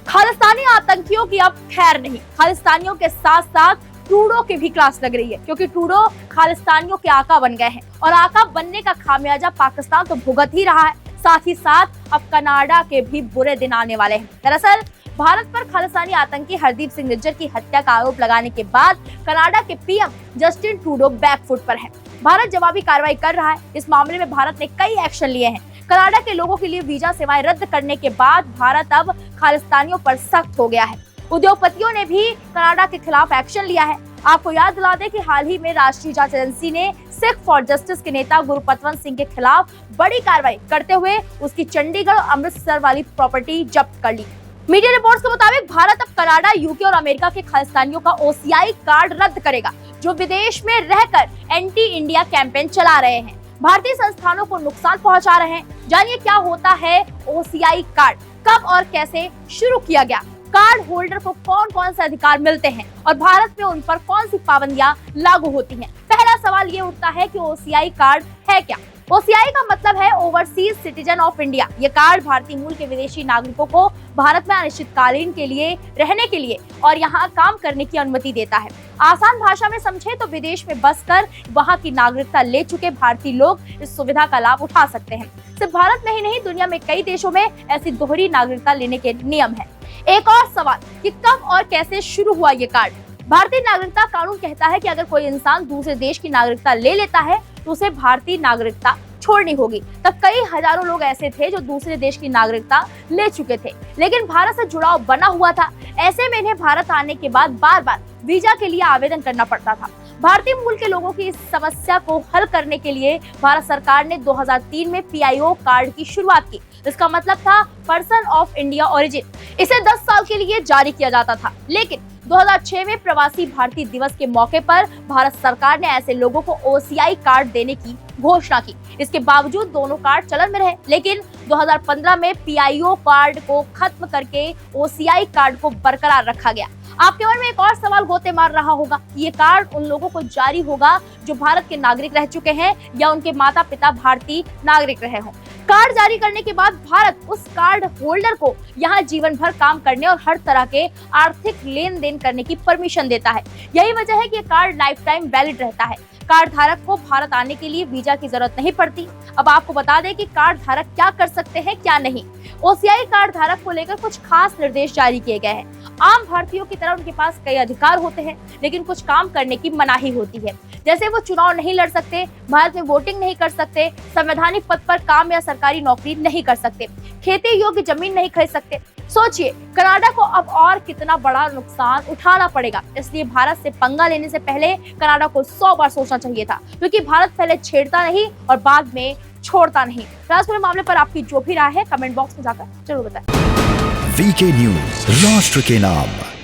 खालिस्तानी आतंकियों की अब खैर नहीं। खालिस्तानियों के साथ साथ ट्रूडो की भी क्लास लग रही है, क्योंकि ट्रूडो खालिस्तानियों के आका बन गए हैं और आका बनने का खामियाजा पाकिस्तान तो भुगत ही रहा है। साथ ही साथ अब कनाडा के भी बुरे दिन आने वाले हैं। दरअसल भारत पर खालिस्तानी आतंकी हरदीप सिंह निज्जर की हत्या का आरोप लगाने के बाद कनाडा के पीएम जस्टिन ट्रूडो बैकफुट पर है। भारत जवाबी कार्रवाई कर रहा है। इस मामले में भारत ने कई एक्शन लिए हैं। कनाडा के लोगों के लिए वीजा सेवाएं रद्द करने के बाद भारत अब खालिस्तानियों पर सख्त हो गया है। उद्योगपतियों ने भी कनाडा के खिलाफ एक्शन लिया है। आपको याद दिला दें कि हाल ही में राष्ट्रीय जांच एजेंसी ने सिख फॉर जस्टिस के नेता गुरपतवंत सिंह के खिलाफ बड़ी कार्रवाई करते हुए उसकी चंडीगढ़ और अमृतसर वाली प्रॉपर्टी जब्त कर ली। मीडिया रिपोर्ट्स के मुताबिक भारत अब कनाडा, यूके और अमेरिका के खालिस्तानियों का ओसीआई कार्ड रद्द करेगा, जो विदेश में रहकर एंटी इंडिया कैंपेन चला रहे हैं, भारतीय संस्थानों को नुकसान पहुंचा रहे हैं। जानिए क्या होता है ओसीआई कार्ड, कब और कैसे शुरू किया गया, कार्ड होल्डर को कौन कौन से अधिकार मिलते हैं और भारत में उन पर कौन सी पाबंदियां लागू होती हैं। पहला सवाल ये उठता है कि ओसीआई कार्ड है क्या। ओसीआई का मतलब है ओवरसीज सिटीजन ऑफ इंडिया। ये कार्ड भारतीय मूल के विदेशी नागरिकों को भारत में अनिश्चितकालीन के लिए रहने के लिए और यहाँ काम करने की अनुमति देता है। आसान भाषा में समझे तो विदेश में बसकर वहाँ की नागरिकता ले चुके भारतीय लोग इस सुविधा का लाभ उठा सकते हैं। सिर्फ भारत में ही नहीं, दुनिया में कई देशों में ऐसी दोहरी नागरिकता लेने के नियम है। एक और सवाल कि कब और कैसे शुरू हुआ ये कार्ड। भारतीय नागरिकता कानून कहता है कि अगर कोई इंसान दूसरे देश की नागरिकता ले लेता है तो उसे भारतीय नागरिकता छोड़नी होगी। तब कई हजारों लोग ऐसे थे जो दूसरे देश की नागरिकता ले चुके थे, लेकिन भारत से जुड़ाव बना हुआ था। ऐसे में इन्हें भारत आने के बाद बार बार वीजा के लिए आवेदन करना पड़ता था। भारतीय मूल के लोगों की इस समस्या को हल करने के लिए भारत सरकार ने 2003 में पीआईओ कार्ड की शुरुआत की। इसका मतलब था पर्सन ऑफ इंडिया ओरिजिन। इसे 10 साल के लिए जारी किया जाता था, लेकिन 2006 में प्रवासी भारतीय दिवस के मौके पर भारत सरकार ने ऐसे लोगों को ओसीआई कार्ड देने की घोषणा की। इसके बावजूद दोनों कार्ड चलन में रहे, लेकिन 2015 में पीआईओ कार्ड को खत्म करके ओसीआई कार्ड को बरकरार रखा गया। आपके मन में एक और सवाल गोते मार रहा होगा, ये कार्ड उन लोगों को जारी होगा जो भारत के नागरिक रह चुके हैं या उनके माता पिता भारतीय नागरिक रहे हों। कार्ड जारी करने के बाद भारत उस कार्ड होल्डर को यहाँ जीवन भर काम करने और हर तरह के आर्थिक लेन देन करने की परमिशन देता है। यही वजह है कि कार्ड लाइफ टाइम वैलिड रहता है। कार्ड धारक को भारत आने के लिए वीजा की जरूरत नहीं पड़ती। अब आपको बता दें कि कार्ड धारक क्या कर सकते हैं, क्या नहीं। ओसीआई कार्ड धारक को लेकर कुछ खास निर्देश जारी किए गए हैं। आम भारतीयों की तरह उनके पास कई अधिकार होते हैं, लेकिन कुछ काम करने की मनाही होती है। जैसे वो चुनाव नहीं लड़ सकते, भारत में वोटिंग नहीं कर सकते, संवैधानिक पद पर काम या सरकारी नौकरी नहीं कर सकते, खेती योग्य जमीन नहीं खरीद सकते। सोचिए, कनाडा को अब और कितना बड़ा नुकसान उठाना पड़ेगा। इसलिए भारत से पंगा लेने से पहले कनाडा को 100 बार सोचना चाहिए था, क्योंकि भारत पहले छेड़ता नहीं और बाद में छोड़ता नहीं। पूरे मामले पर आपकी जो भी राय है कमेंट बॉक्स में जाकर जरूर बताएं। वीके न्यूज, राष्ट्र के नाम।